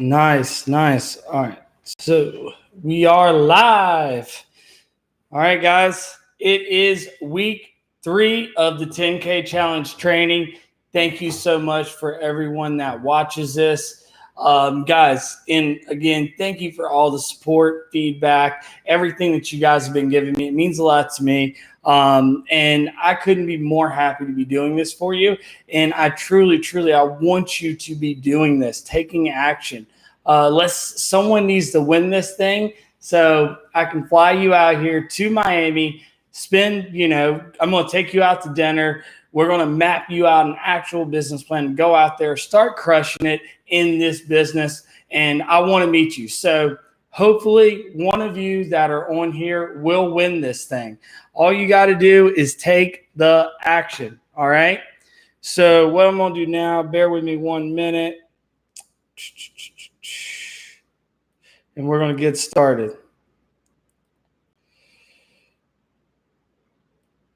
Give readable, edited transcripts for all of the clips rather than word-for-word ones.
Nice, nice. All right. So we are live. All right, guys. It is week 3 of the 10K challenge training. Thank you so much for everyone that watches this. Guys, and again, thank you for all the support, feedback, everything that you guys have been giving me. It means a lot to me. And I couldn't be more happy to be doing this for you. And I truly, I want you to be doing this, taking action. Someone needs to win this thing. So I can fly you out here to Miami, I'm going to take you out to dinner. We're going to map you out an actual business plan, go out there, start crushing it in this business. And I want to meet you. So hopefully one of you that are on here will win this thing. All you got to do is take the action. All right. So what I'm going to do now, bear with me 1 minute. And we're going to get started.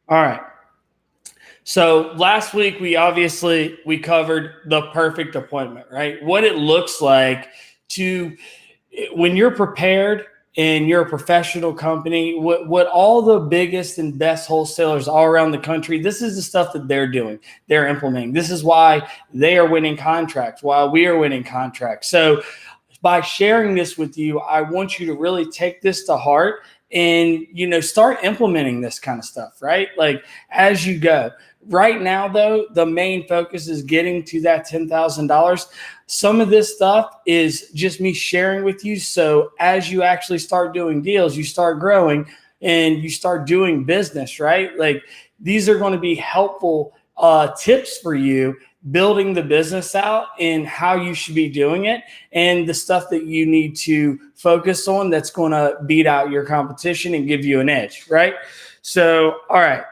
All right. So last week, we covered the perfect appointment, right? What it looks like when you're prepared and you're a professional company, what all the biggest and best wholesalers all around the country, this is the stuff that they're doing, they're implementing. This is why they are winning contracts, while we are winning contracts. So by sharing this with you, I want you to really take this to heart and, start implementing this kind of stuff, right? Like as you go. Right now, though, the main focus is getting to that $10,000. Some of this stuff is just me sharing with you. So as you actually start doing deals, you start growing and you start doing business, right? Like these are going to be helpful tips for you building the business out and how you should be doing it and the stuff that you need to focus on that's going to beat out your competition and give you an edge, right? So, all right.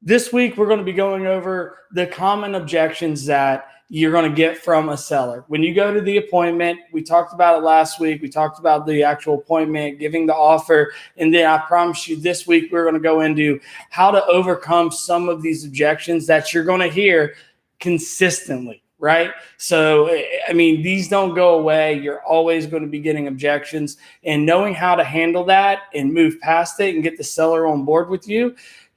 This week, we're going to be going over the common objections that you're going to get from a seller. When you go to the appointment, we talked about it last week. We talked about the actual appointment, giving the offer. And then I promise you this week, we're going to go into how to overcome some of these objections that you're going to hear consistently, right? So, these don't go away. You're always going to be getting objections. And knowing how to handle that and move past it and get the seller on board with you,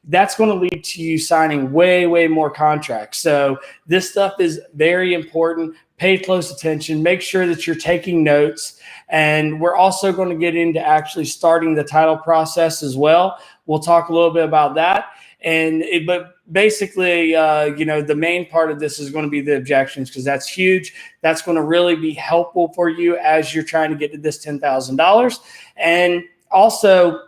that's going to lead to you signing way, way more contracts. So this stuff is very important. Pay close attention. Make sure that you're taking notes. And we're also going to get into actually starting the title process as well. We'll talk a little bit about that. But basically, the main part of this is going to be the objections because that's huge. That's going to really be helpful for you as you're trying to get to this $10,000. And also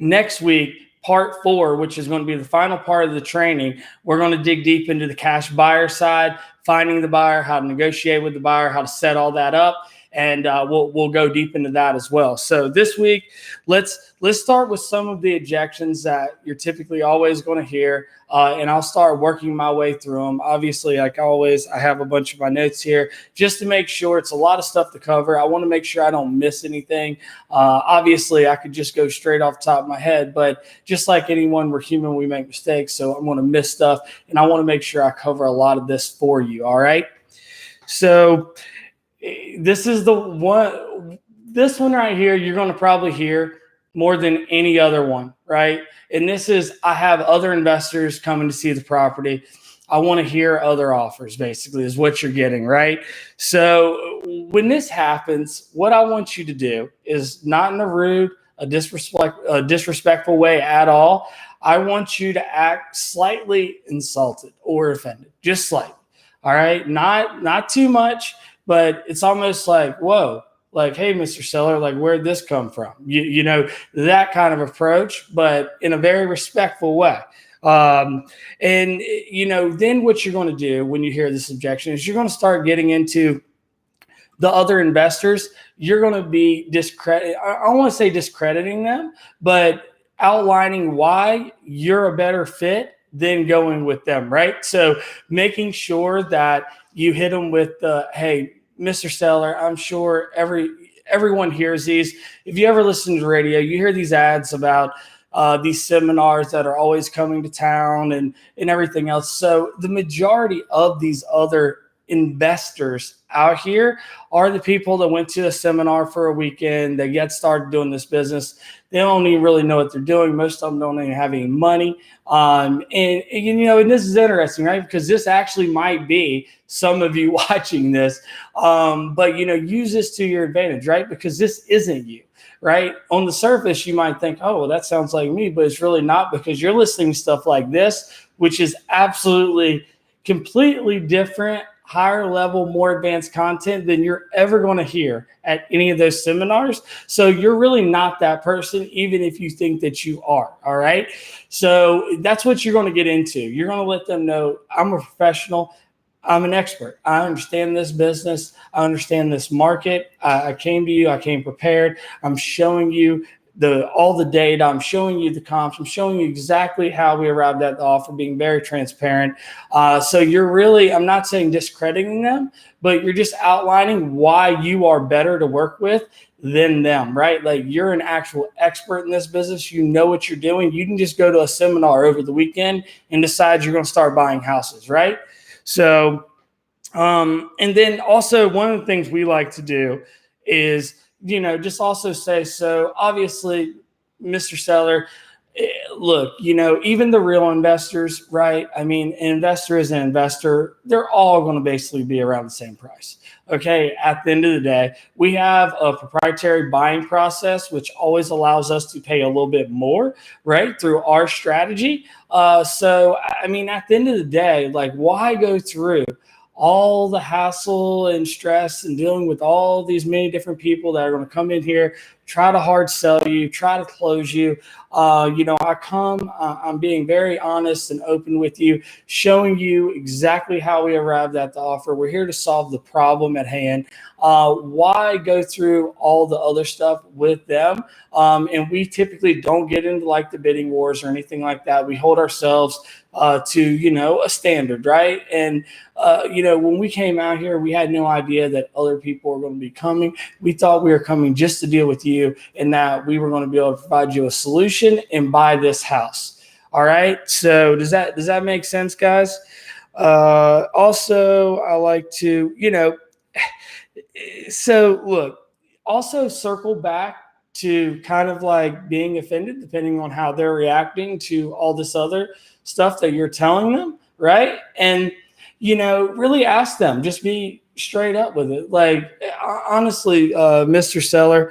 next week, Part 4, which is going to be the final part of the training, we're going to dig deep into the cash buyer side, finding the buyer, how to negotiate with the buyer, how to set all that up, and we'll go deep into that as well. So this week, let's start with some of the objections that you're typically always going to hear, and I'll start working my way through them. Obviously, like always, I have a bunch of my notes here just to make sure. It's a lot of stuff to cover. I want to make sure I don't miss anything. Obviously, I could just go straight off the top of my head, but just like anyone, we're human, we make mistakes, so I'm going to miss stuff, and I want to make sure I cover a lot of this for you, all right? So this is this one right here, you're going to probably hear more than any other one, right? And this is, I have other investors coming to see the property. I want to hear other offers, basically, is what you're getting, right? So when this happens, what I want you to do is not in a rude, a disrespectful way at all. I want you to act slightly insulted or offended, just slightly, all right? Not too much, but it's almost like, whoa, like, hey, Mr. Seller, like, where'd this come from? That kind of approach, but in a very respectful way. Then what you're going to do when you hear this objection is you're going to start getting into the other investors. You're going to be I don't want to say discrediting them, but outlining why you're a better fit than going with them, right? So making sure that you hit them with the, hey, Mr. Seller, I'm sure everyone hears these. If you ever listen to the radio, you hear these ads about these seminars that are always coming to town and everything else. So the majority of these other investors out here are the people that went to a seminar for a weekend. They get started doing this business. They don't even really know what they're doing. Most of them don't even have any money. And this is interesting, right? Because this actually might be some of you watching this. But use this to your advantage, right? Because this isn't you. Right? On the surface, you might think, oh, well, that sounds like me, but it's really not, because you're listening to stuff like this, which is absolutely completely different, higher level, more advanced content than you're ever going to hear at any of those seminars. So you're really not that person, even if you think that you are. All right. So that's what you're going to get into. You're going to let them know, I'm a professional. I'm an expert. I understand this business. I understand this market. I came to you. I came prepared. I'm showing you all the data. I'm showing you the comps. I'm showing you exactly how we arrived at the offer, being very transparent. So you're really, I'm not saying discrediting them, but you're just outlining why you are better to work with than them, right? Like, you're an actual expert in this business. You know what you're doing. You can just go to a seminar over the weekend and decide you're going to start buying houses, right? So, and then also one of the things we like to do is, just also say, so obviously, Mr. Seller, look, even the real investors, right? I mean, an investor is an investor. They're all going to basically be around the same price. Okay. At the end of the day, we have a proprietary buying process, which always allows us to pay a little bit more, right, through our strategy. So, I mean, at the end of the day, like, why go through all the hassle and stress and dealing with all these many different people that are going to come in here, try to hard sell you, try to close you. I'm being very honest and open with you, showing you exactly how we arrived at the offer. We're here to solve the problem at hand. Why go through all the other stuff with them? And we typically don't get into like the bidding wars or anything like that. We hold ourselves to, a standard, right? And, when we came out here, we had no idea that other people were going to be coming. We thought we were coming just to deal with you, and that we were going to be able to provide you a solution and buy this house. All right. So does that make sense, guys? Also, I like to, so look, also circle back to kind of like being offended, depending on how they're reacting to all this other stuff that you're telling them, right? And, really ask them, just be straight up with it. Like, honestly, Mr. Seller,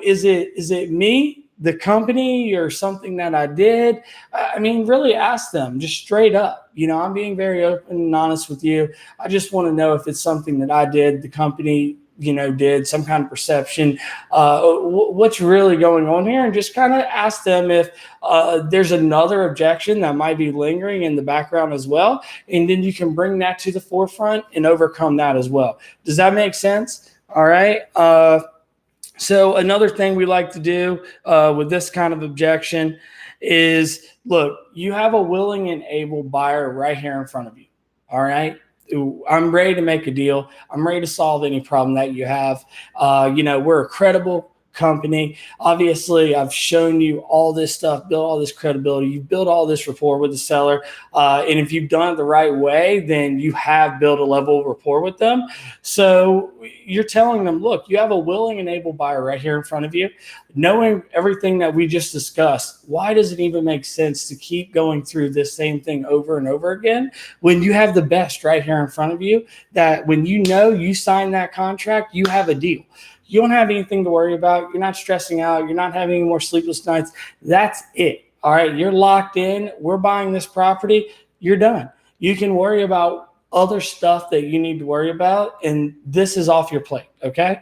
is it me, the company, or something that I did? I mean, really ask them just straight up. I'm being very open and honest with you. I just want to know if it's something that I did, the company, did, some kind of perception, what's really going on here, and just kind of ask them if there's another objection that might be lingering in the background as well. And then you can bring that to the forefront and overcome that as well. Does that make sense? All right. So another thing we like to do with this kind of objection is, look, you have a willing and able buyer right here in front of you. All right. I'm ready to make a deal. I'm ready to solve any problem that you have. We're a credible company. Obviously, I've shown you all this stuff, built all this credibility. You've built all this rapport with the seller. And if you've done it the right way, then you have built a level of rapport with them. So you're telling them, look, you have a willing and able buyer right here in front of you. Knowing everything that we just discussed, why does it even make sense to keep going through this same thing over and over again when you have the best right here in front of you, that when you sign that contract, you have a deal. You don't have anything to worry about. You're not stressing out. You're not having any more sleepless nights. That's it. All right. You're locked in. We're buying this property. You're done. You can worry about other stuff that you need to worry about, and this is off your plate. Okay.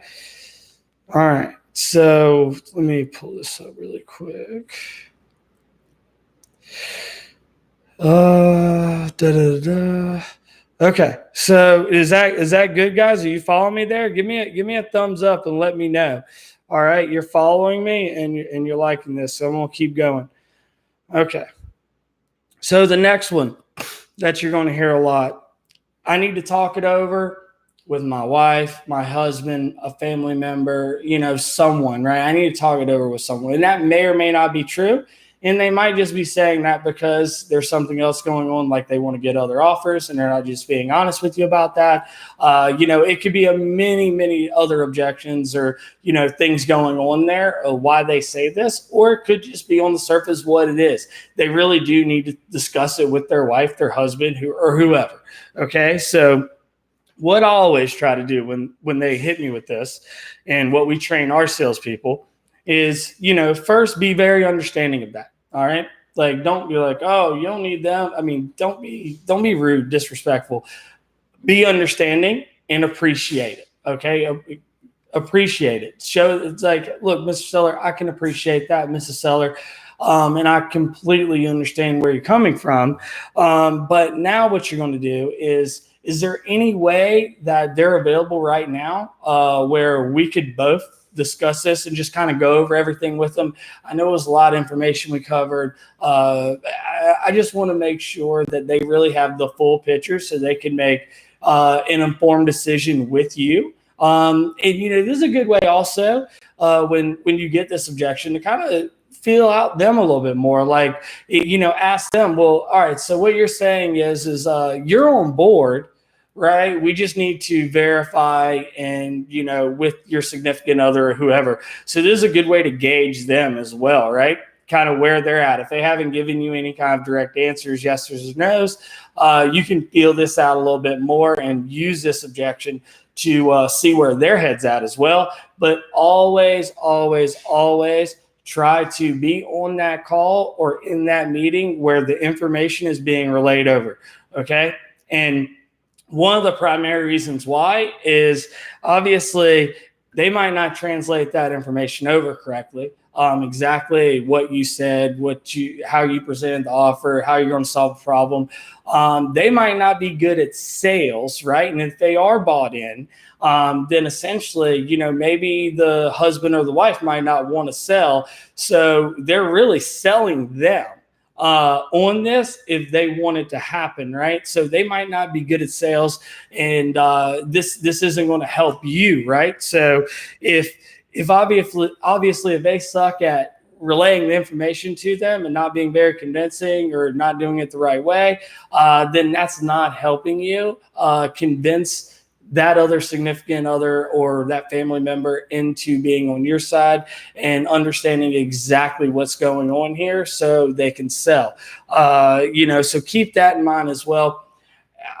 All right. So let me pull this up really quick. Okay, so is that good, guys? Are you following me there? Give me a thumbs up and let me know. All right, you're following me and you're liking this, so I'm gonna keep going. Okay, so the next one that you're gonna hear a lot, I need to talk it over with my wife, my husband, a family member, someone, right? I need to talk it over with someone, and that may or may not be true. And they might just be saying that because there's something else going on, like they want to get other offers and they're not just being honest with you about that. It could be a many other objections or, things going on there of why they say this, or it could just be on the surface what it is. They really do need to discuss it with their wife, their husband, or whoever. Okay. So what I always try to do when they hit me with this, and what we train our salespeople is, first be very understanding of that. All right. Like, don't be like, oh, you don't need them. I mean, don't be rude, disrespectful. Be understanding and appreciate it. Okay. Appreciate it. Show it's like, look, Mr. Seller, I can appreciate that, Mrs. Seller. And I completely understand where you're coming from. But now what you're going to do is there any way that they're available right now where we could both discuss this and just kind of go over everything with them? I know it was a lot of information we covered. I just want to make sure that they really have the full picture so they can make an informed decision with you. And this is a good way also when you get this objection to kind of feel out them a little bit more. Like, ask them, well, all right, so what you're saying is you're on board, right? We just need to verify and, with your significant other or whoever. So this is a good way to gauge them as well, right? Kind of where they're at. If they haven't given you any kind of direct answers, yes or no's, you can feel this out a little bit more and use this objection to see where their head's at as well. But always try to be on that call or in that meeting where the information is being relayed over. Okay. And one of the primary reasons why is obviously they might not translate that information over correctly. Exactly what you said, how you presented the offer, how you're going to solve the problem. They might not be good at sales, right? And if they are bought in, then essentially, maybe the husband or the wife might not want to sell. So they're really selling them on this if they want it to happen, right? So they might not be good at sales, and this isn't going to help you, right? So if obviously if they suck at relaying the information to them and not being very convincing or not doing it the right way, then that's not helping you convince that other significant other or that family member into being on your side and understanding exactly what's going on here so they can sell. So keep that in mind as well.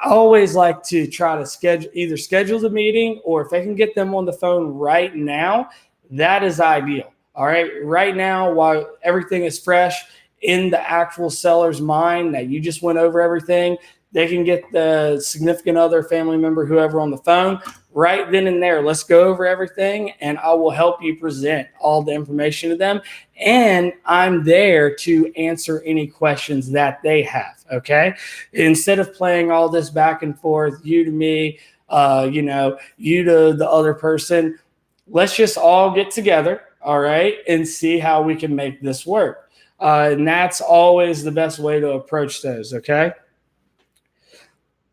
I always like to try to schedule the meeting, or if I can get them on the phone right now, that is ideal. All right. Right now, while everything is fresh in the actual seller's mind that you just went over everything, they can get the significant other, family member, whoever on the phone right then and there. Let's go over everything and I will help you present all the information to them. And I'm there to answer any questions that they have. Okay. Instead of playing all this back and forth, you to me, you to the other person, let's just all get together. All right. And see how we can make this work. And that's always the best way to approach those. Okay.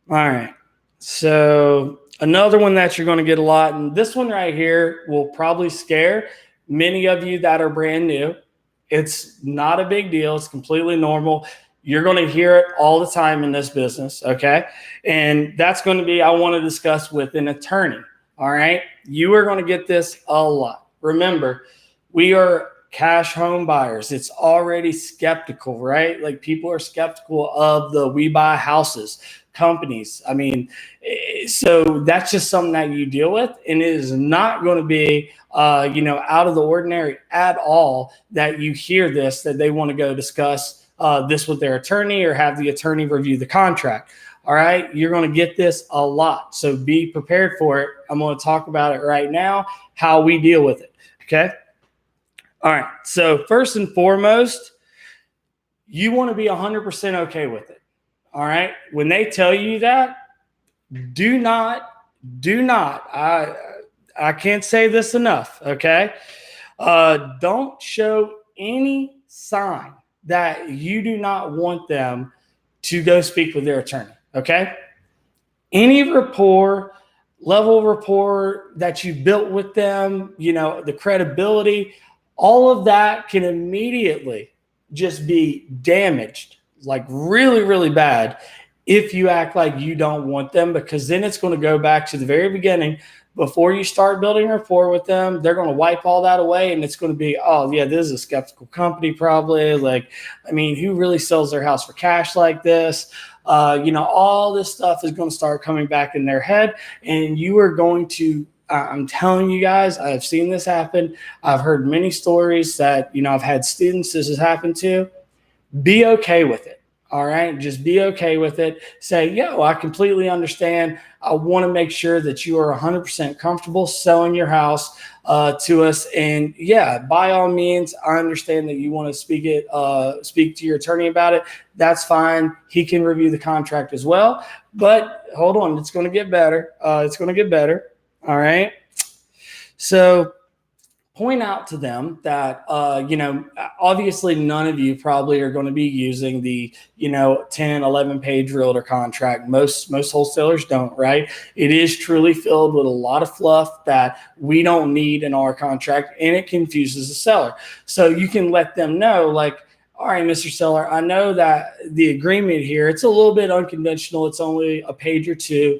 All right. So another one that you're going to get a lot, and this one right here will probably scare many of you that are brand new. It's not a big deal. It's completely normal. You're going to hear it all the time in this business. Okay. And that's going to be, I want to discuss with an attorney. All right. You are going to get this a lot. Remember, we are cash home buyers. It's already skeptical, right? Like people are skeptical of the we buy houses companies. I mean, so that's just something that you deal with, and it is not going to be, out of the ordinary at all that you hear this, that they want to go discuss this with their attorney or have the attorney review the contract. All right. You're going to get this a lot. So be prepared for it. I'm going to talk about it right now, how we deal with it. Okay. All right. So first and foremost, you want to be 100% okay with it. All right. When they tell you that, do not, I can't say this enough. Okay. Don't show any sign that you do not want them to go speak with their attorney. Okay. Any level of rapport that you built with them, the credibility, all of that can immediately just be damaged, like really, really bad, if you act like you don't want them, because then it's going to go back to the very beginning. Before you start building rapport with them, they're going to wipe all that away, and it's going to be, oh yeah, this is a skeptical company probably. Like, I mean, who really sells their house for cash like this? All this stuff is going to start coming back in their head, and you are going to. I'm telling you guys, I've seen this happen. I've heard many stories that I've had students this has happened to. Be okay with it. All right. Just be okay with it. Say, yo, I completely understand. I want to make sure that you are 100% comfortable selling your house to us. And yeah, by all means, I understand that you want to speak to your attorney about it. That's fine. He can review the contract as well. But hold on, it's going to get better. It's going to get better. All right. So point out to them that, obviously none of you probably are going to be using the, 10, 11 page realtor contract. Most wholesalers don't, right? It is truly filled with a lot of fluff that we don't need in our contract, and it confuses the seller. So you can let them know, like, all right, Mr. Seller, I know that the agreement here, it's a little bit unconventional. It's only a page or two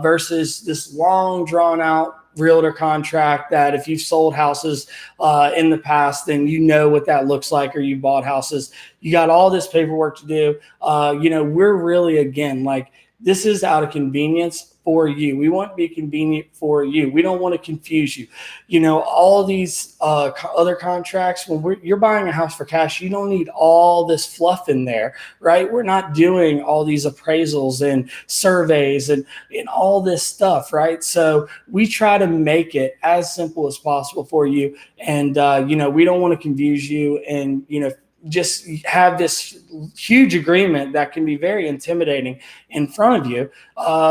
versus this long drawn out realtor contract that if you've sold houses in the past, then you know what that looks like, or you bought houses. You got all this paperwork to do. We're really, again, like, this is out of convenience for you. We want to be convenient for you. We don't want to confuse you. All these other contracts, when you're buying a house for cash, you don't need all this fluff in there, right? We're not doing all these appraisals and surveys and all this stuff, right? So we try to make it as simple as possible for you. And, we don't want to confuse you and, just have this huge agreement that can be very intimidating in front of you.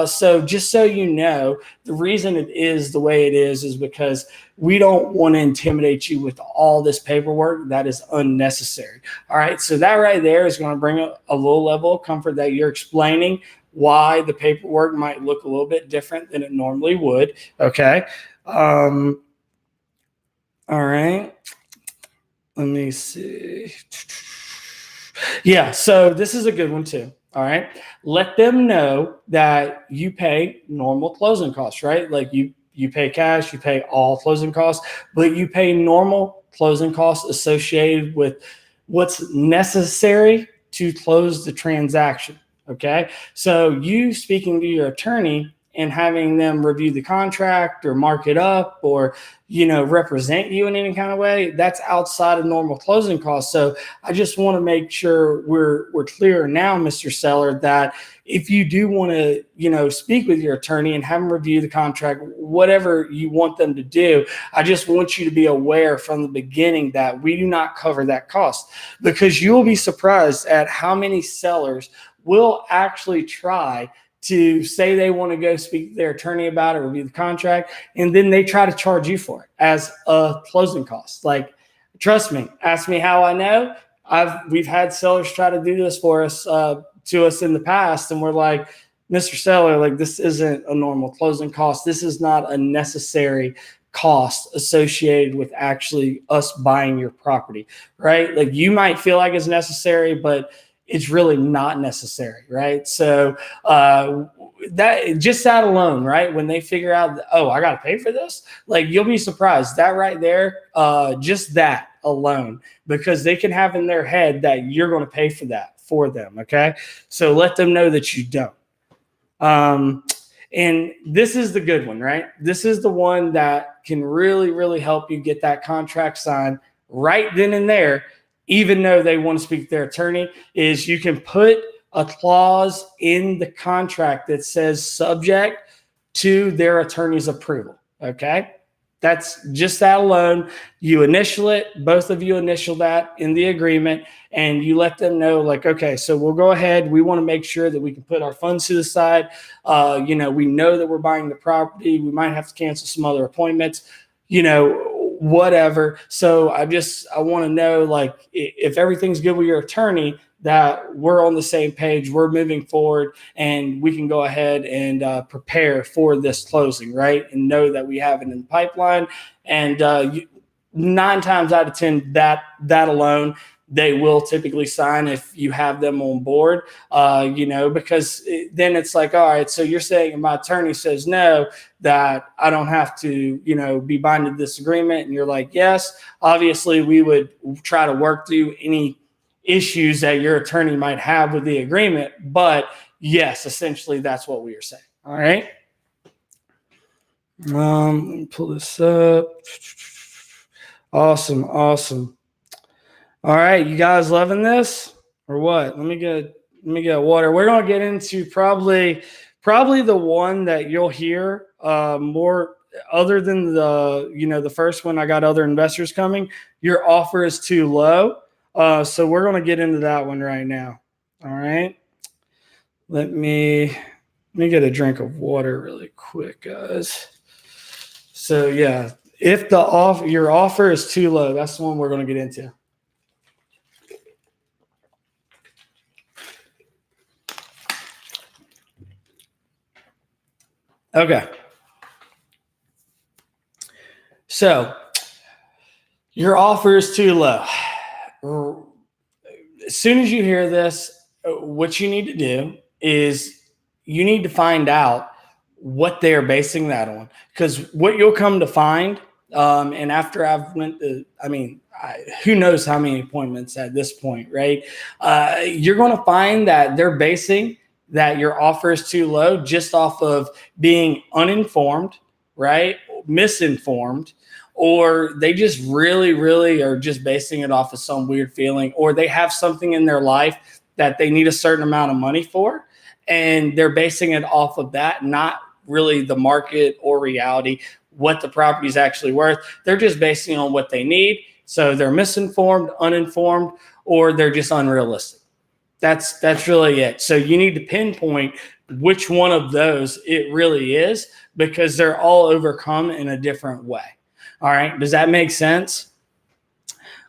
So just so you know, the reason it is the way it is because we don't want to intimidate you with all this paperwork that is unnecessary. All right. So that right there is going to bring a little level of comfort that you're explaining why the paperwork might look a little bit different than it normally would. Okay. All right. Let me see. Yeah, so this is a good one too. All right. Let them know that you pay normal closing costs, right? Like you pay cash, you pay all closing costs, but you pay normal closing costs associated with what's necessary to close the transaction. Okay. So you speaking to your attorney and having them review the contract or mark it up or, represent you in any kind of way, that's outside of normal closing costs. So I just want to make sure we're clear now, Mr. Seller, that if you do want to, speak with your attorney and have them review the contract, whatever you want them to do, I just want you to be aware from the beginning that we do not cover that cost, because you will be surprised at how many sellers will actually try to say they want to go speak to their attorney about it, review the contract, and then they try to charge you for it as a closing cost. Like, trust me, ask me how I know. We've had sellers try to do this for us to us in the past, and we're like, Mr. Seller, like, this isn't a normal closing cost. This is not a necessary cost associated with actually us buying your property, right? Like, you might feel like it's necessary, but it's really not necessary, right? So that just that alone, right? When they figure out, oh, I got to pay for this, like, you'll be surprised. That right there, just that alone, because they can have in their head that you're going to pay for that for them. Okay, so let them know that you don't. And this is the good one, right? This is the one that can really, really help you get that contract signed right then and there. Even though they want to speak to their attorney, is you can put a clause in the contract that says subject to their attorney's approval. Okay. That's just that alone. You initial it, both of you initial that in the agreement, and you let them know, like, okay, so we'll go ahead. We want to make sure that we can put our funds to the side. We know that we're buying the property. We might have to cancel some other appointments, whatever. So I want to know, like, if everything's good with your attorney, that we're on the same page, we're moving forward, and we can go ahead and prepare for this closing, right? And know that we have it in the pipeline. And 9 times out of 10, that alone, they will typically sign if you have them on board, because then it's like, all right, so you're saying if my attorney says no, that I don't have to, be binded to this agreement. And you're like, yes, obviously we would try to work through any issues that your attorney might have with the agreement. But yes, essentially that's what we are saying. All right. Let me pull this up. Awesome. All right, you guys loving this or what? Let me get water. We're gonna get into probably the one that you'll hear more, other than the first one. I got other investors coming. Your offer is too low, so we're gonna get into that one right now. All right, let me get a drink of water really quick, guys. So yeah, if your offer is too low, that's the one we're gonna get into. Okay. So your offer is too low. As soon as you hear this, what you need to do is you need to find out what they are basing that on. Because what you'll come to find, and after I've went to, who knows how many appointments at this point, right? You're going to find that they're basing that your offer is too low just off of being uninformed, right? Misinformed, or they just really, really are just basing it off of some weird feeling, or they have something in their life that they need a certain amount of money for, and they're basing it off of that, not really the market or reality, what the property is actually worth. They're just basing it on what they need. So they're misinformed, uninformed, or they're just unrealistic. That's really it. So you need to pinpoint which one of those it really is, because they're all overcome in a different way. All right. Does that make sense?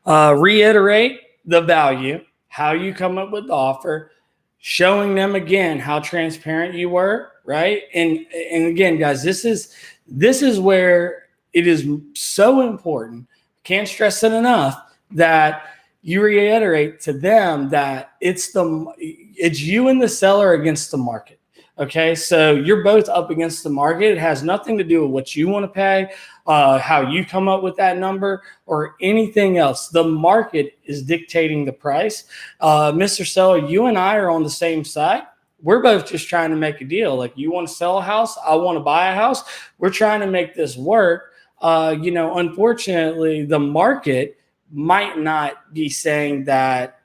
Reiterate the value, how you come up with the offer, showing them again how transparent you were, right? And again, guys, this is where it is so important. Can't stress it enough that you reiterate to them that it's you and the seller against the market. Okay, so you're both up against the market. It has nothing to do with what you want to pay, how you come up with that number, or anything else. The market is dictating the price. Mr. Seller, you and I are on the same side. We're both just trying to make a deal. Like, you want to sell a house, I want to buy a house. We're trying to make this work. Unfortunately, the market might not be saying that,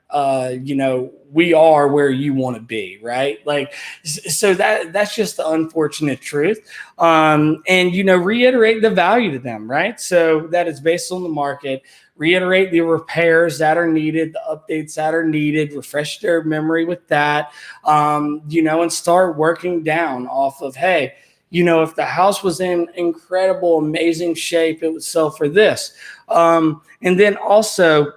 we are where you want to be, right? Like, so that's just the unfortunate truth. Reiterate the value to them, right? So that is based on the market. Reiterate the repairs that are needed, the updates that are needed, refresh their memory with that, and start working down off of, hey, if the house was in incredible, amazing shape, it would sell for this. And then also,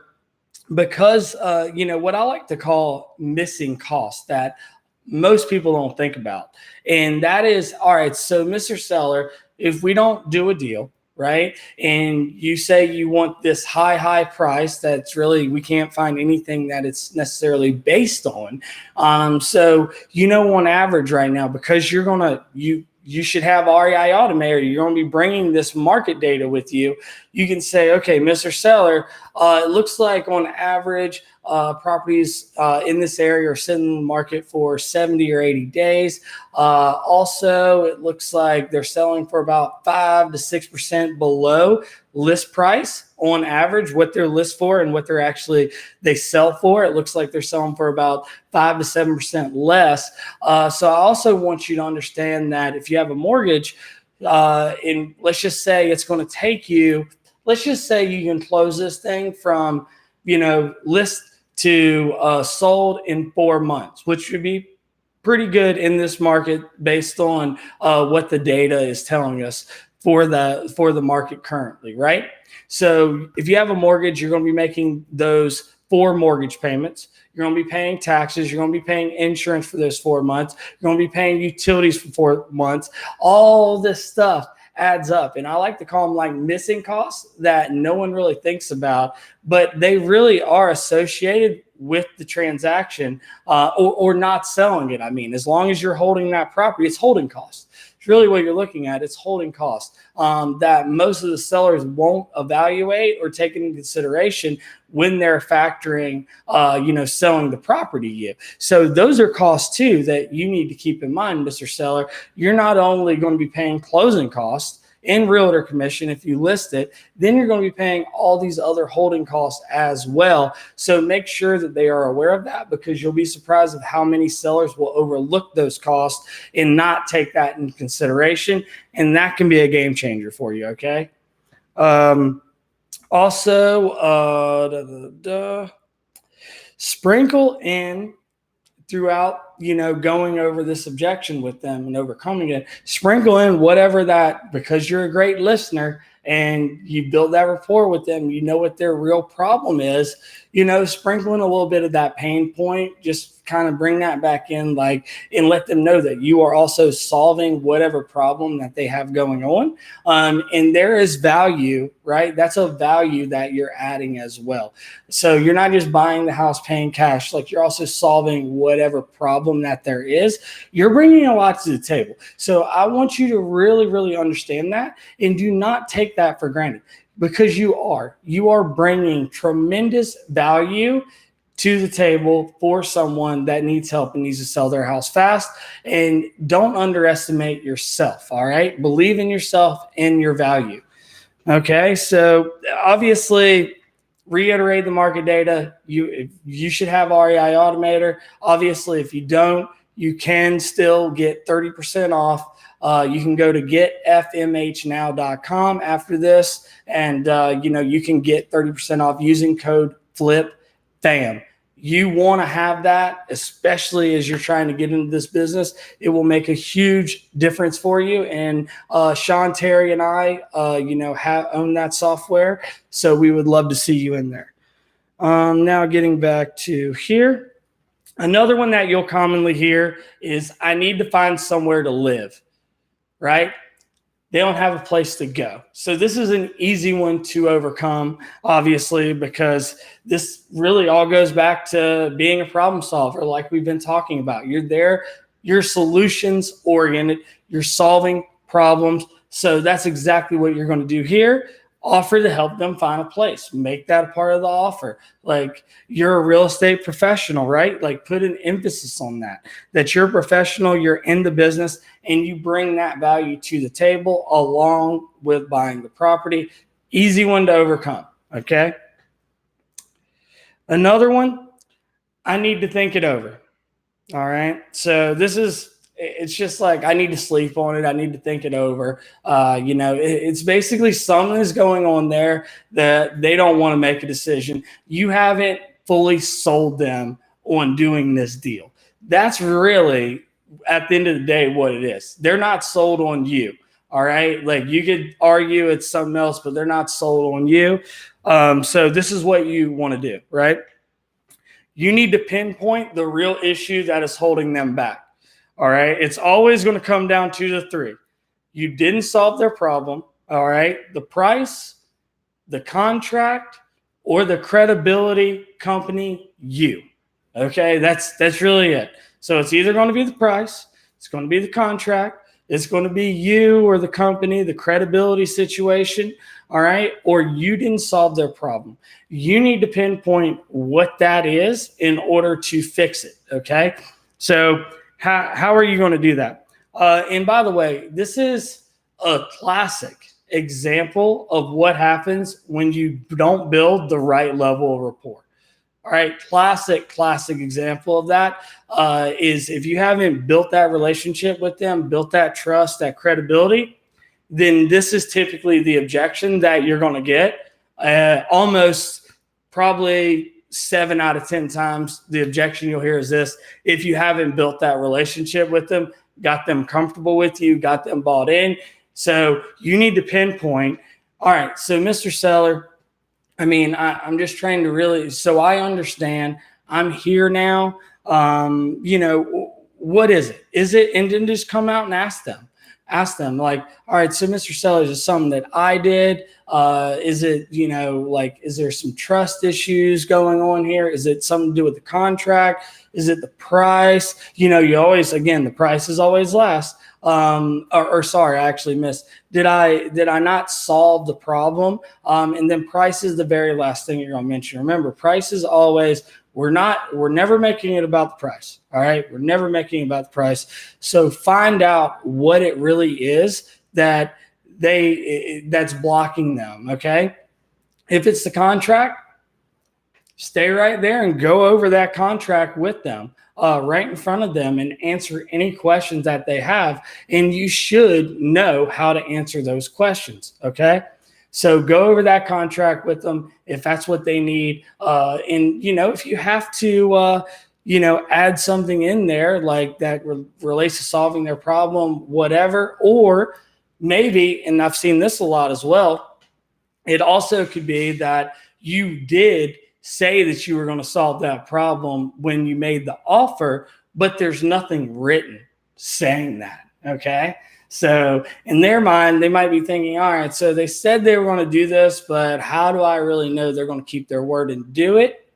because, what I like to call missing costs that most people don't think about. And that is, all right, so Mr. Seller, if we don't do a deal, right, and you say you want this high price that's really, we can't find anything that it's necessarily based on. So, on average right now, because you should have REI Automator, you're going to be bringing this market data with you. You can say, okay, Mr. Seller, it looks like on average, properties in this area are sitting in the market for 70 or 80 days. Also, it looks like they're selling for about 5 to 6% below list price on average, what they're list for and what they sell for. It looks like they're selling for about 5 to 7% less. So I also want you to understand that if you have a mortgage, and let's just say it's going to take you, let's just say you can close this thing from, list to sold in 4 months, which would be pretty good in this market based on what the data is telling us for the market currently, right? So if you have a mortgage, you're going to be making those 4 mortgage payments. You're going to be paying taxes. You're going to be paying insurance for those 4 months. You're going to be paying utilities for 4 months. All this stuff adds up. And I like to call them like missing costs that no one really thinks about, but they really are associated with the transaction or not selling it. I mean, as long as you're holding that property, it's holding costs. It's really what you're looking at. It's holding costs that most of the sellers won't evaluate or take into consideration when they're factoring, selling the property to you. So those are costs too that you need to keep in mind, Mr. Seller. You're not only going to be paying closing costs and realtor commission if you list it, then you're going to be paying all these other holding costs as well. So make sure that they are aware of that, because you'll be surprised of how many sellers will overlook those costs and not take that into consideration. And that can be a game changer for you, okay? Sprinkle in throughout, going over this objection with them and overcoming it, sprinkle in whatever that, because you're a great listener and you build that rapport with them, you know what their real problem is, sprinkle in a little bit of that pain point, just kind of bring that back in, and let them know that you are also solving whatever problem that they have going on. And there is value, right? That's a value that you're adding as well. So you're not just buying the house, paying cash, you're also solving whatever problem that there is. You're bringing a lot to the table. So I want you to really, really understand that, and do not take that for granted, because you are bringing tremendous value to the table for someone that needs help and needs to sell their house fast. And don't underestimate yourself. All right. Believe in yourself and your value. Okay. So obviously, reiterate the market data. You should have REI Automator. Obviously, if you don't, you can still get 30% off. You can go to getfmhnow.com after this, and you can get 30% off using code FLIPFAM. You want to have that, especially as you're trying to get into this business. It will make a huge difference for you. And Sean, Terry, and I, own that software, so we would love to see you in there. Now getting back to here. Another one that you'll commonly hear is, I need to find somewhere to live, right? They don't have a place to go. So this is an easy one to overcome, obviously, because this really all goes back to being a problem solver, like we've been talking about. You're there, you're solutions oriented, you're solving problems. So that's exactly what you're going to do here. Offer to help them find a place. Make that a part of the offer. You're a real estate professional, right? Put an emphasis on that you're a professional, you're in the business, and you bring that value to the table along with buying the property. Easy one to overcome, okay? Another one, I need to think it over. All right. So it's just I need to sleep on it. I need to think it over. It's basically something is going on there that they don't want to make a decision. You haven't fully sold them on doing this deal. That's really, at the end of the day, what it is. They're not sold on you. All right. You could argue it's something else, but they're not sold on you. So this is what you want to do, right? You need to pinpoint the real issue that is holding them back. All right. It's always going to come down to the three. You didn't solve their problem. All right. The price, the contract, or the credibility company, you. Okay. That's really it. So it's either going to be the price, it's going to be the contract, it's going to be you or the company, the credibility situation. All right. Or you didn't solve their problem. You need to pinpoint what that is in order to fix it. Okay. So how are you going to do that? And by the way, this is a classic example of what happens when you don't build the right level of rapport. All right, classic example of that is if you haven't built that relationship with them, built that trust, that credibility, then this is typically the objection that you're going to get. Almost probably 7 out of 10 times, the objection you'll hear is this: if you haven't built that relationship with them, got them comfortable with you, got them bought in. So you need to pinpoint, all right, so Mr. Seller, I'm just trying to really, so I understand, I'm here now. What is it? And then just come out and ask them. Ask them like, all right, so Mr. Seller, is it something that I did? Is it, like, is there some trust issues going on here? Is it something to do with the contract? Is it the price? You always, again, the price is always last. Or sorry, I actually missed. Did I not solve the problem? And then price is the very last thing you're going to mention. Remember, price is always, we're never making it about the price. All right. We're never making it about the price. So find out what it really is that's blocking them. Okay. If it's the contract, stay right there and go over that contract with them, right in front of them, and answer any questions that they have. And you should know how to answer those questions. Okay. So go over that contract with them if that's what they need. And, if you have to, add something in there like that relates to solving their problem, whatever, or maybe, and I've seen this a lot as well, it also could be that you did say that you were going to solve that problem when you made the offer, but there's nothing written saying that. Okay. So in their mind, they might be thinking, all right, so they said they were going to do this, but how do I really know they're going to keep their word and do it?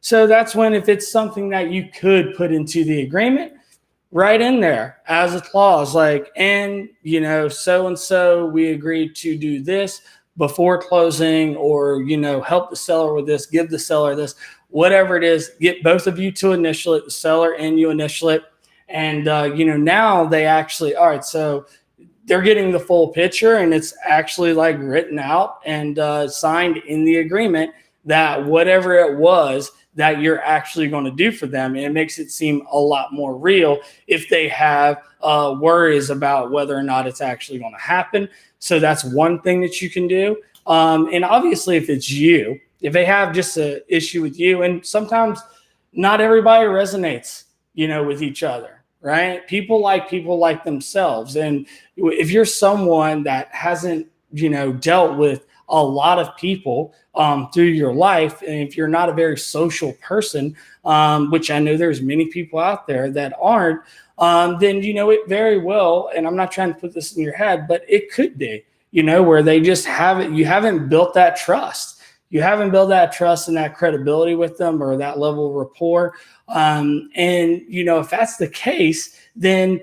So that's when, if it's something that you could put into the agreement, right in there as a clause, like, and, so-and-so, we agreed to do this before closing, or, help the seller with this, give the seller this, whatever it is, get both of you to initial it, the seller and you initial it. And, now they actually, all right, so they're getting the full picture, and it's actually like written out and signed in the agreement that whatever it was that you're actually going to do for them. And it makes it seem a lot more real if they have worries about whether or not it's actually going to happen. So that's one thing that you can do. And obviously, if it's you, if they have just an issue with you, and sometimes not everybody resonates, with each other. Right? People like themselves. And if you're someone that hasn't, dealt with a lot of people through your life, and if you're not a very social person, which I know there's many people out there that aren't, then it very well, and I'm not trying to put this in your head, but it could be, where they just haven't, you haven't built that trust. You haven't built that trust and that credibility with them, or that level of rapport. And, if that's the case, then,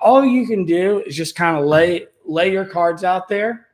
all you can do is just kind of lay your cards out there,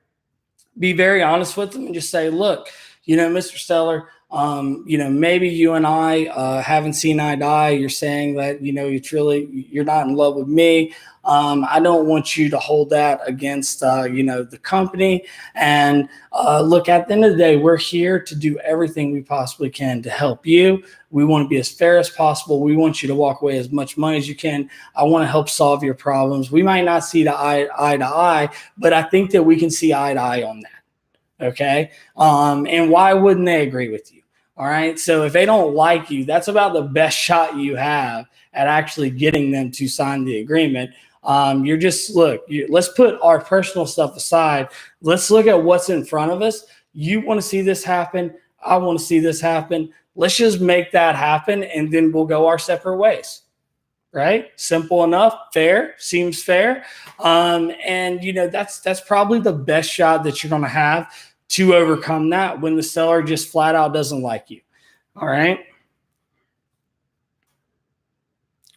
be very honest with them, and just say, look, Mr. Seller, maybe you and I haven't seen eye to eye. You're saying that, you're not in love with me. I don't want you to hold that against, the company. And look, at the end of the day, we're here to do everything we possibly can to help you. We want to be as fair as possible. We want you to walk away as much money as you can. I want to help solve your problems. We might not see eye to eye, but I think that we can see eye to eye on that. Okay. And why wouldn't they agree with you? All right. So if they don't like you, that's about the best shot you have at actually getting them to sign the agreement. You're just, let's put our personal stuff aside. Let's look at what's in front of us. You want to see this happen. I want to see this happen. Let's just make that happen, and then we'll go our separate ways. Right? Simple enough. Fair. Seems fair. And that's probably the best shot that you're going to have to overcome that when the seller just flat out doesn't like you. All right.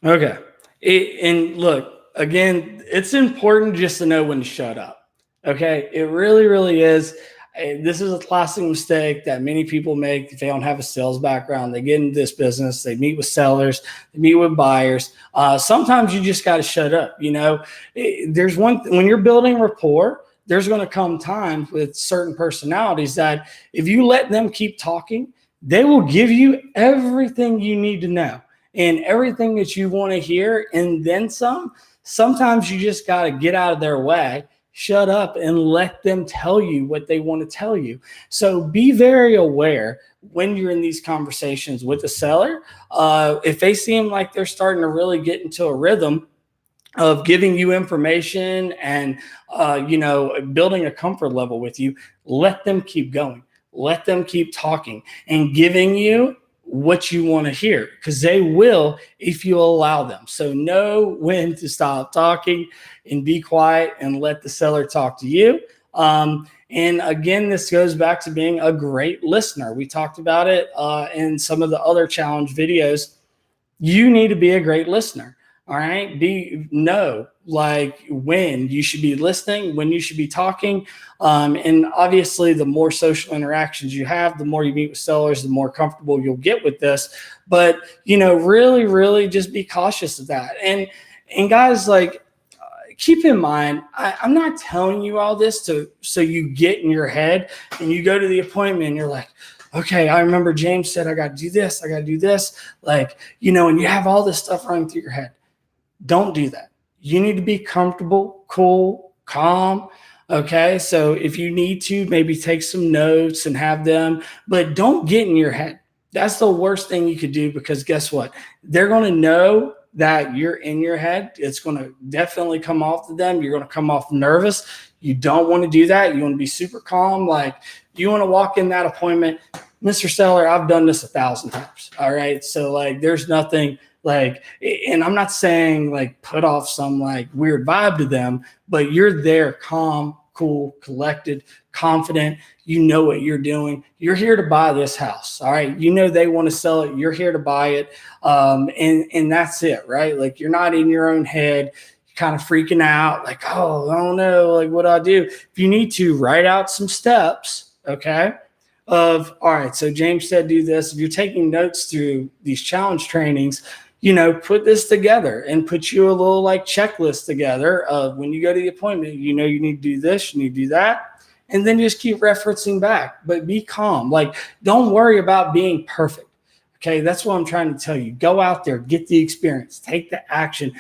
Okay. And look, again, it's important just to know when to shut up. Okay. It really, really is. This is a classic mistake that many people make if they don't have a sales background. They get into this business, they meet with sellers, they meet with buyers. Sometimes you just got to shut up. There's when you're building rapport, there's going to come times with certain personalities that if you let them keep talking, they will give you everything you need to know and everything that you want to hear, and then some. Sometimes you just got to get out of their way, shut up, and let them tell you what they want to tell you. So be very aware when you're in these conversations with the seller. If they seem like they're starting to really get into a rhythm of giving you information and, building a comfort level with you, let them keep going. Let them keep talking and giving you what you want to hear, because they will if you allow them. So know when to stop talking and be quiet and let the seller talk to you. And again, this goes back to being a great listener. We talked about it in some of the other challenge videos. You need to be a great listener. All right. Know like when you should be listening, when you should be talking. And obviously, the more social interactions you have, the more you meet with sellers, the more comfortable you'll get with this. But, really, really just be cautious of that. And guys, like, keep in mind, I'm not telling you all this so you get in your head and you go to the appointment and you're like, okay, I remember James said I got to do this, I got to do this. Like, and you have all this stuff running through your head. Don't do that. You need to be comfortable, cool, calm. Okay. So if you need to, maybe take some notes and have them, but don't get in your head. That's the worst thing you could do, because guess what? They're going to know that you're in your head. It's going to definitely come off to them. You're going to come off nervous. You don't want to do that. You want to be super calm. Like, you want to walk in that appointment, Mr. Seller, I've done this 1,000 times. All right. So like, there's nothing like, and I'm not saying like put off some like weird vibe to them, but you're there calm, cool, collected, confident. You know what you're doing. You're here to buy this house. All right. They want to sell it. You're here to buy it. And that's it, right? Like, you're not in your own head, kind of freaking out. Like, oh, I don't know. Like, what do I do? If you need to, write out some steps. Okay. All right. So James said, do this. If you're taking notes through these challenge trainings, put this together and put you a little like checklist together of when you go to the appointment, you need to do this, you need to do that. And then just keep referencing back, but be calm. Like, don't worry about being perfect. Okay. That's what I'm trying to tell you. Go out there, get the experience, take the action.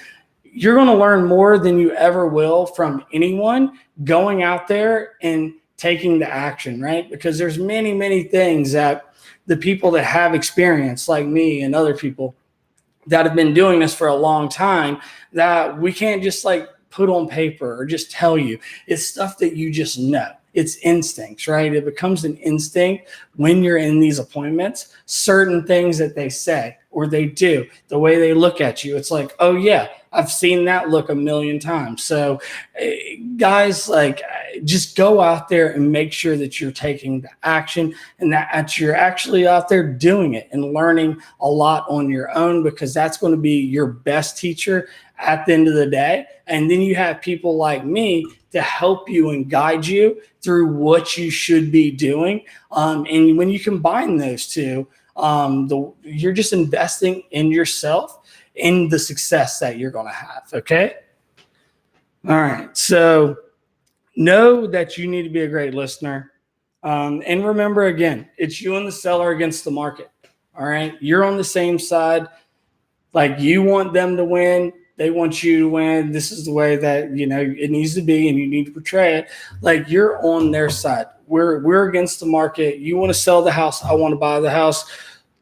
You're going to learn more than you ever will from anyone going out there and taking the action, right? Because there's many, many things that the people that have experience, like me and other people that have been doing this for a long time, that we can't just like put on paper or just tell you. It's stuff that you just know. It's instincts, right? It becomes an instinct when you're in these appointments. Certain things that they say or they do, the way they look at you, it's like, oh yeah, I've seen that look 1,000,000 times. So guys, like, just go out there and make sure that you're taking the action and that you're actually out there doing it and learning a lot on your own, because that's going to be your best teacher at the end of the day. And then you have people like me to help you and guide you through what you should be doing. And when you combine those two, you're just investing in yourself, in the success that you're going to have. Okay. All right. So know that you need to be a great listener. And remember, again, it's you and the seller against the market. All right. You're on the same side. Like, you want them to win. They want you to win. This is the way that, it needs to be, and you need to portray it. Like, you're on their side. We're against the market. You want to sell the house. I want to buy the house.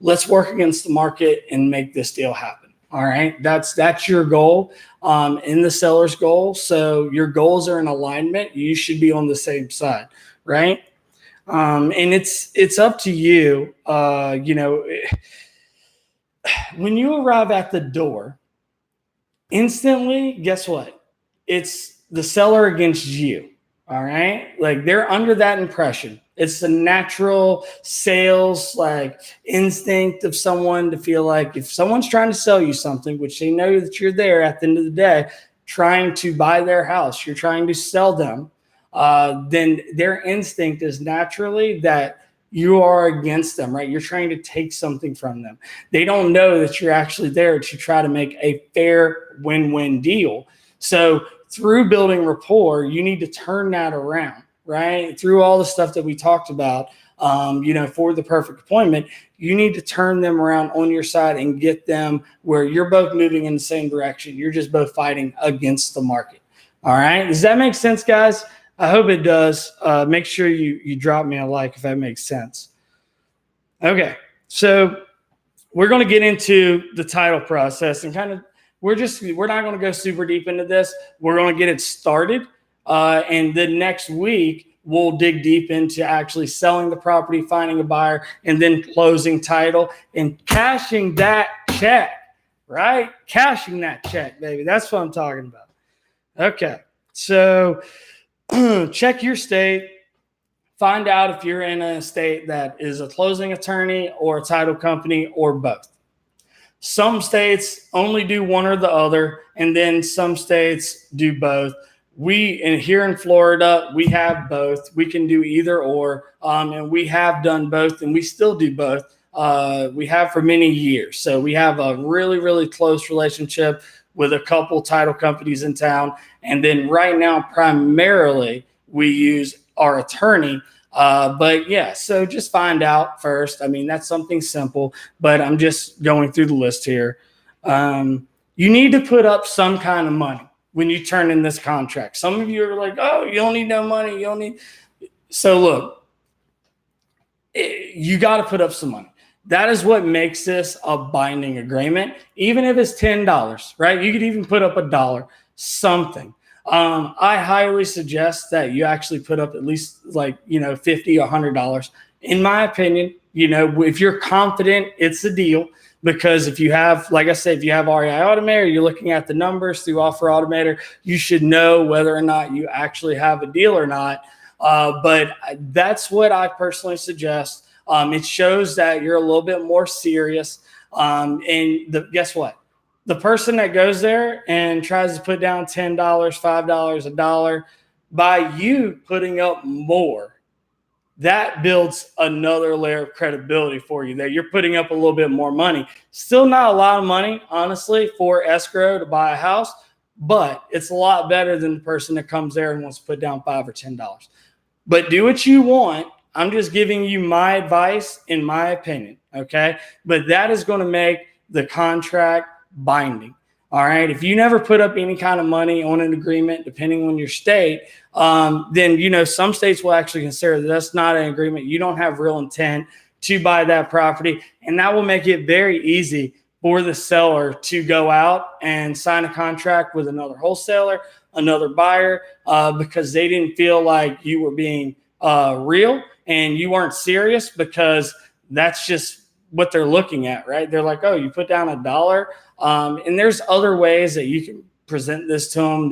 Let's work against the market and make this deal happen. All right. That's your goal, in the seller's goal. So your goals are in alignment. You should be on the same side. Right. And it's up to you. When you arrive at the door, instantly, guess what? It's the seller against you. All right. Like, they're under that impression. It's the natural sales like instinct of someone to feel like if someone's trying to sell you something, which they know that you're there at the end of the day, trying to buy their house, you're trying to sell them, then their instinct is naturally that you are against them, right? You're trying to take something from them. They don't know that you're actually there to try to make a fair win-win deal. So through building rapport, you need to turn that around, right? Through all the stuff that we talked about, for the perfect appointment, you need to turn them around on your side and get them where you're both moving in the same direction. You're just both fighting against the market. All right. Does that make sense, guys? I hope it does. Make sure you drop me a like if that makes sense. Okay. So we're going to get into the title process and kind of, we're not going to go super deep into this. We're going to get it started. And the next week, we'll dig deep into actually selling the property, finding a buyer, and then closing title and cashing that check, right? Cashing that check, baby. That's what I'm talking about. Okay. So check your state. Find out if you're in a state that is a closing attorney or a title company or both. Some states only do one or the other, and then some states do both. Here in Florida, we have both. We can do either or, and we have done both, and we still do both. We have for many years. So we have a really, really close relationship with a couple title companies in town. And then right now, primarily, we use our attorney. But yeah, so just find out first. I mean, that's something simple, but I'm just going through the list here. You need to put up some kind of money when you turn in this contract. Some of you are like, oh, you don't need no money. You don't need. So look, you got to put up some money. That is what makes this a binding agreement. Even if it's $10, right? You could even put up $1, something. I highly suggest that you actually put up at least $50 or $100. In my opinion, if you're confident it's a deal, because if you have, like I said, if you have REI Automator, you're looking at the numbers through Offer Automator, you should know whether or not you actually have a deal or not. But that's what I personally suggest. It shows that you're a little bit more serious. Guess what? The person that goes there and tries to put down $10, $5, $1, by you putting up more, that builds another layer of credibility for you there. You're putting up a little bit more money. Still not a lot of money, honestly, for escrow to buy a house, but it's a lot better than the person that comes there and wants to put down $5 or $10. But do what you want. I'm just giving you my advice in my opinion, okay? But that is going to make the contract binding. All right. If you never put up any kind of money on an agreement, depending on your state, then, some states will actually consider that that's not an agreement. You don't have real intent to buy that property. And that will make it very easy for the seller to go out and sign a contract with another wholesaler, another buyer, because they didn't feel like you were being real and you weren't serious, because that's just what they're looking at, right? They're like, oh, you put down $1. And there's other ways that you can present this to them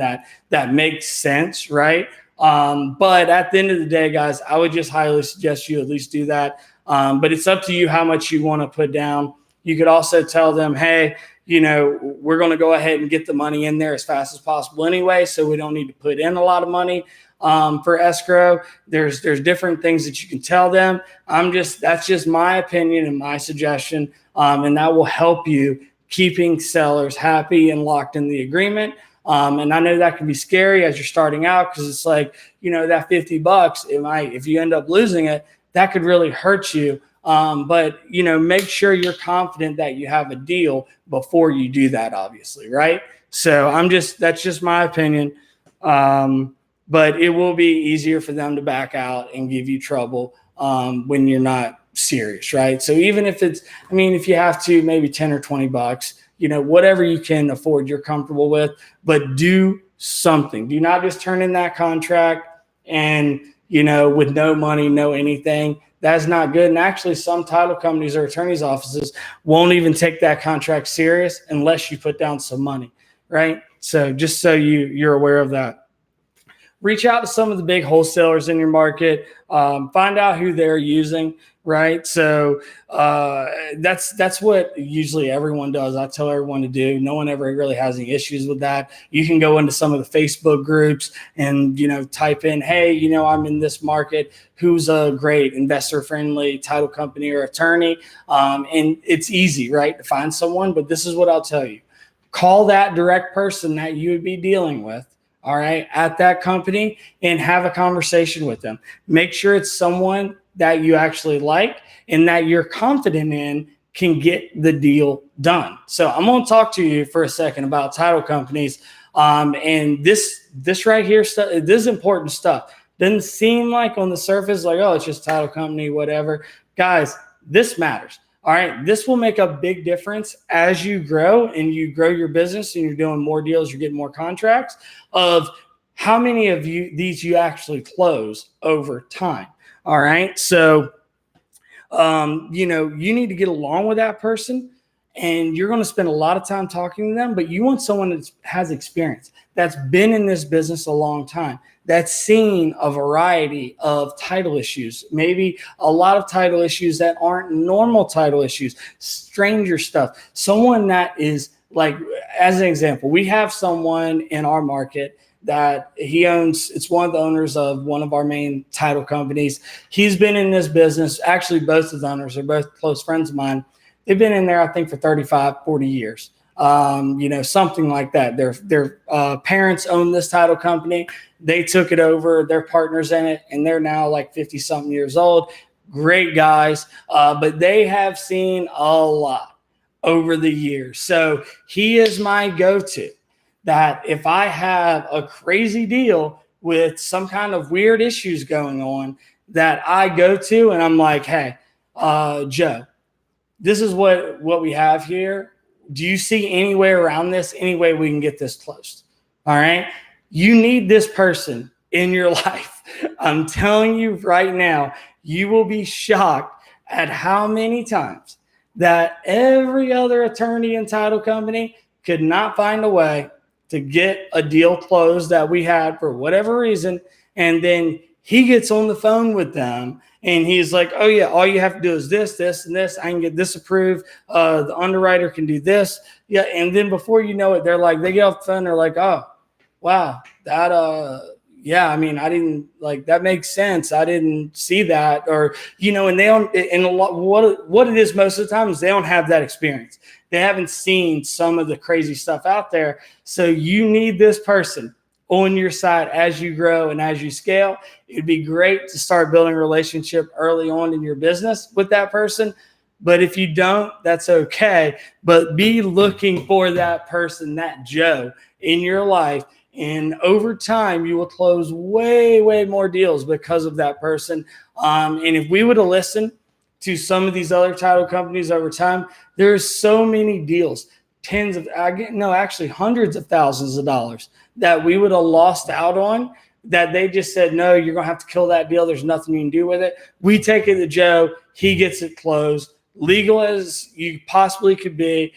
that makes sense, right? But at the end of the day, guys, I would just highly suggest you at least do that. But it's up to you how much you want to put down. You could also tell them, hey, we're going to go ahead and get the money in there as fast as possible anyway, so we don't need to put in a lot of money for escrow. There's different things that you can tell them. That's just my opinion and my suggestion, and that will help you keeping sellers happy and locked in the agreement. And I know that can be scary as you're starting out, because it's like, that $50, if you end up losing it, that could really hurt you. But make sure you're confident that you have a deal before you do that, obviously, right? So that's just my opinion. But it will be easier for them to back out and give you trouble when you're not serious, right? So even if if you have to, maybe 10 or $20, whatever you can afford, you're comfortable with, but do something. Do not just turn in that contract and, with no money, no anything. That's not good. And actually, some title companies or attorneys' offices won't even take that contract serious unless you put down some money, right? So just so you're aware of that. Reach out to some of the big wholesalers in your market. Find out who they're using, right? So that's what usually everyone does. I tell everyone to do. No one ever really has any issues with that. You can go into some of the Facebook groups and, type in, hey, I'm in this market. Who's a great investor-friendly title company or attorney? And it's easy, right, to find someone. But this is what I'll tell you. Call that direct person that you would be dealing with, all right, at that company, and have a conversation with them. Make sure it's someone that you actually like and that you're confident in can get the deal done. So I'm going to talk to you for a second about title companies. And this right here, this is important stuff. Doesn't seem like on the surface, like, oh, it's just title company, whatever. Guys, this matters. All right. This will make a big difference as you grow and you grow your business and you're doing more deals, you're getting more contracts, of how many of these you actually close over time? All right. So, you need to get along with that person, and you're going to spend a lot of time talking to them, but you want someone that has experience, that's been in this business a long time, that's seen a variety of title issues, maybe a lot of title issues that aren't normal title issues, stranger stuff. Someone that is like, as an example, we have someone in our market that it's one of the owners of one of our main title companies. He's been in this business. Actually, both of the owners are both close friends of mine. They've been in there, I think, for 35, 40 years, something like that. Their parents own this title company. They took it over. They're partners in it, and they're now like 50-something years old. Great guys, but they have seen a lot over the years. So he is my go-to. That if I have a crazy deal with some kind of weird issues going on, that I go to and I'm like, hey, Joe, this is what we have here. Do you see any way around this? Any way we can get this closed? All right. You need this person in your life. I'm telling you right now, you will be shocked at how many times that every other attorney and title company could not find a way to get a deal closed that we had for whatever reason. And then he gets on the phone with them and he's like, oh yeah, all you have to do is this, this, and this. I can get this approved. The underwriter can do this. Yeah. And then before you know it, they get off the phone. They're like, oh, wow, yeah, I mean, I didn't that makes sense. I didn't see that. Or, and they don't, and a lot, what it is most of the time is they don't have that experience. They haven't seen some of the crazy stuff out there. So you need this person on your side as you grow and as you scale. It'd be great to start building a relationship early on in your business with that person. But if you don't, that's okay. But be looking for that person, that Joe in your life. And over time, you will close way, way more deals because of that person. And if we would have listened to some of these other title companies over time, there's so many deals, hundreds of thousands of dollars that we would have lost out on, that they just said, no, you're going to have to kill that deal. There's nothing you can do with it. We take it to Joe. He gets it closed, legal as you possibly could be.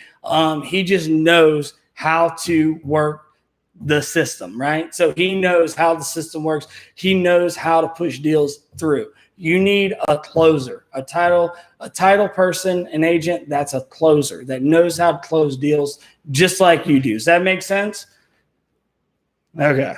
He just knows how to work the system, right? So he knows how the system works. He knows how to push deals through. You need a closer, a title person, an agent that's a closer, that knows how to close deals just like you do. Does that make sense? Okay.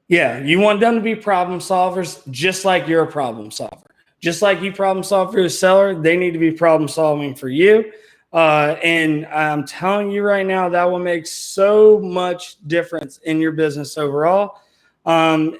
Yeah, you want them to be problem solvers just like you're a problem solver. Just like you problem solve for a seller, they need to be problem solving for you. And I'm telling you right now, that will make so much difference in your business overall.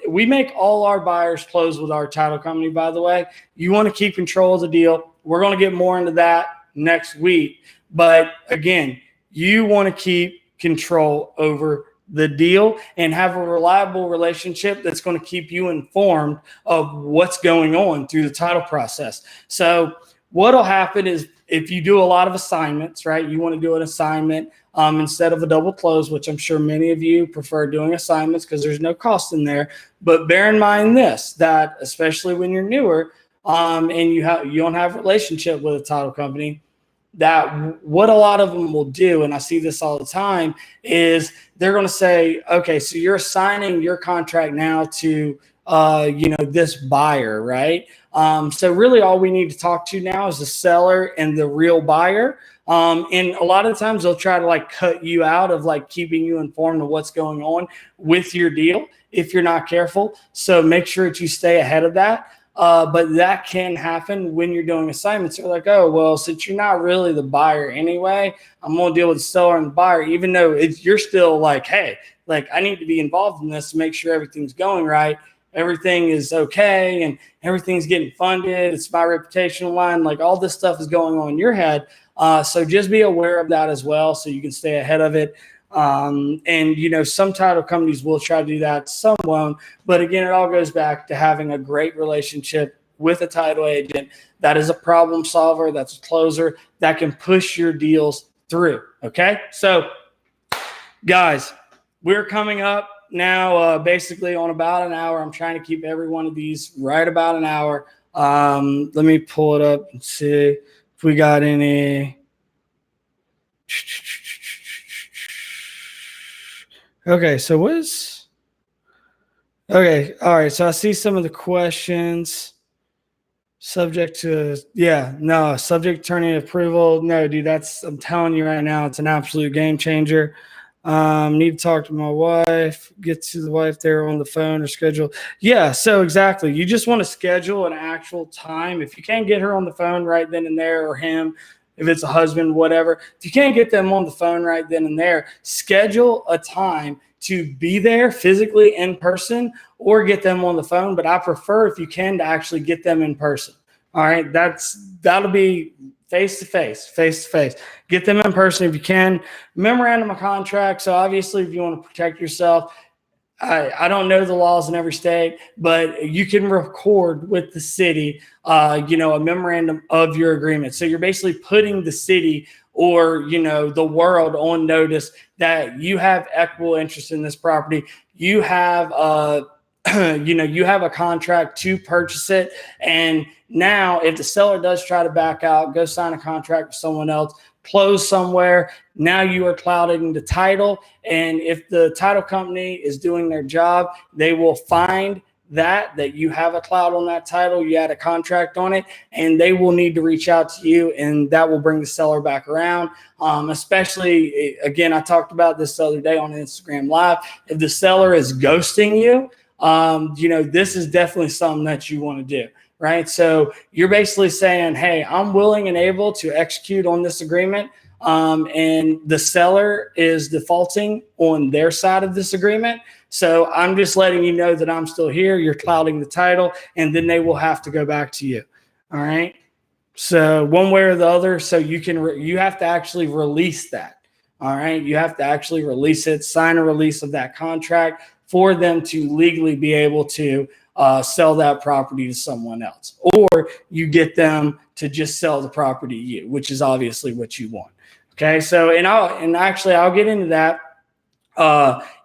We make all our buyers close with our title company, by the way. You want to keep control of the deal. We're going to get more into that next week. But again, you want to keep control over the deal and have a reliable relationship that's going to keep you informed of what's going on through the title process. So what'll happen is, if you do a lot of assignments, right, you want to do an assignment instead of a double close, which I'm sure many of you prefer doing assignments because there's no cost in there. But bear in mind this, that especially when you're newer and you don't have a relationship with a title company, that what a lot of them will do, and I see this all the time, is they're going to say, okay, so you're assigning your contract now to this buyer, right? So really all we need to talk to now is the seller and the real buyer. And a lot of times they'll try to cut you out of keeping you informed of what's going on with your deal if you're not careful. So make sure that you stay ahead of that. But that can happen when you're doing assignments. You're like, oh, well, since you're not really the buyer anyway, I'm going to deal with the seller and the buyer, even though you're still hey, I need to be involved in this to make sure everything's going right. Everything is okay and everything's getting funded. It's my reputational line. All this stuff is going on in your head. So just be aware of that as well so you can stay ahead of it. And some title companies will try to do that, some won't. But again, it all goes back to having a great relationship with a title agent that is a problem solver, that's a closer, that can push your deals through. Okay. So guys, we're coming up now basically on about an hour. I'm trying to keep every one of these right about an hour. Let me pull it up and see if we got any. Okay, so okay, all right, so I see some of the questions. Subject to, subject turning approval. No, dude, I'm telling you right now, it's an absolute game changer. Need to talk to my wife, get to the wife there on the phone or schedule. Yeah, so exactly. You just want to schedule an actual time. If you can't get her on the phone right then and there, or him, if it's a husband, whatever, if you can't get them on the phone right then and there, schedule a time to be there physically in person or get them on the phone. But I prefer, if you can, to actually get them in person. All right, that'll be face to face. Get them in person if you can. Memorandum of contract. So obviously, if you want to protect yourself, I don't know the laws in every state, but you can record with the city, a memorandum of your agreement. So you're basically putting the city or, the world on notice that you have equitable interest in this property. You have, you have a contract to purchase it. And now if the seller does try to back out, go sign a contract with someone else, close somewhere, now you are clouding the title. And if the title company is doing their job, they will find that you have a cloud on that title, you had a contract on it, and they will need to reach out to you, and that will bring the seller back around. Especially, again, I talked about this the other day on Instagram Live. If the seller is ghosting you, this is definitely something that you want to do, right? So you're basically saying, hey, I'm willing and able to execute on this agreement. And the seller is defaulting on their side of this agreement. So I'm just letting you know that I'm still here. You're clouding the title, and then they will have to go back to you. All right. So one way or the other, so you have to actually release that. All right. You have to actually release it, sign a release of that contract for them to legally be able to sell that property to someone else, or you get them to just sell the property to you, which is obviously what you want. Okay. So, I'll get into that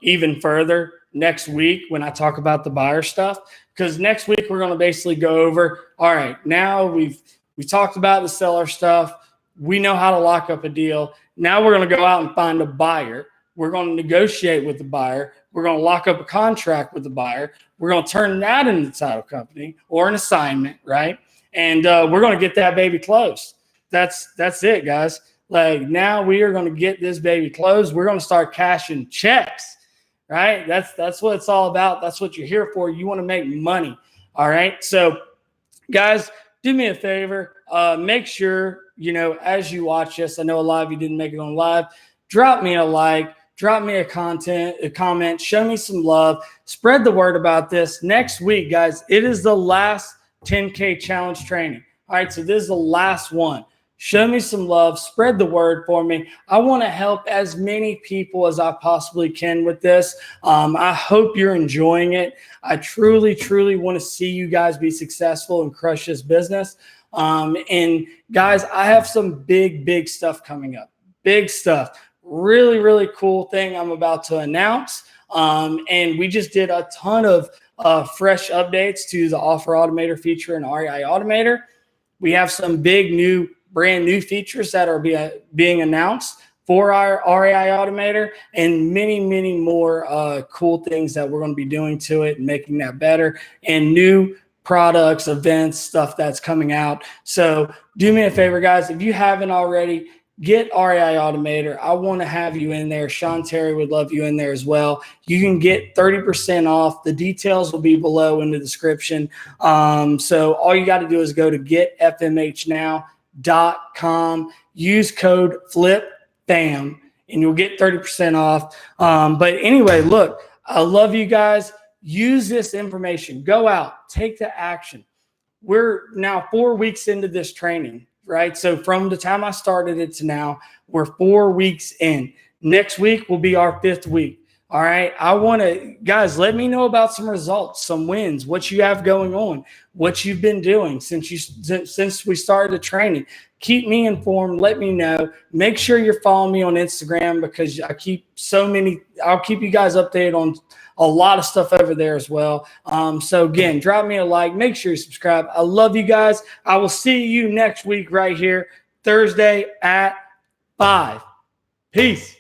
even further next week when I talk about the buyer stuff, because next week we're going to basically go over, all right, now we've talked about the seller stuff. We know how to lock up a deal. Now we're going to go out and find a buyer. We're going to negotiate with the buyer. We're going to lock up a contract with the buyer. We're going to turn that into the title company or an assignment, right? And we're going to get that baby closed. That's it, guys. Like, now we are going to get this baby closed. We're going to start cashing checks, right? That's what it's all about. That's what you're here for. You want to make money, all right? So, guys, do me a favor. Make sure, as you watch this, I know a lot of you didn't make it on live, drop me a like, drop me a comment, show me some love, spread the word about this. Next week, guys, it is the last 10K challenge training. All right, so this is the last one. Show me some love, spread the word for me. I want to help as many people as I possibly can with this. I hope you're enjoying it. I truly, truly want to see you guys be successful and crush this business. And guys, I have some big stuff coming up. Big stuff. Really, really cool thing I'm about to announce. And we just did a ton of fresh updates to the Offer Automator feature and REI Automator. We have some brand new features that are being announced for our REI Automator, and many more cool things that we're going to be doing to it and making that better, and new products, events, stuff that's coming out. So do me a favor, guys. If you haven't already, get REI Automator. I want to have you in there. Sean Terry would love you in there as well. You can get 30% off. The details will be below in the description. So all you got to do is go to getfmhnow.com, use code FLIPBAM, and you'll get 30% off. But anyway, look, I love you guys. Use this information. Go out, take the action. We're now 4 weeks into this training, right? So from the time I started it to now, we're 4 weeks in. Next week will be our 5th week. All right. I want to, guys, let me know about some results, some wins, what you have going on, what you've been doing since we started the training. Keep me informed. Let me know. Make sure you're following me on Instagram because I'll keep you guys updated on a lot of stuff over there as well. So again, drop me a like. Make sure you subscribe. I love you guys. I will see you next week right here, Thursday at 5. Peace.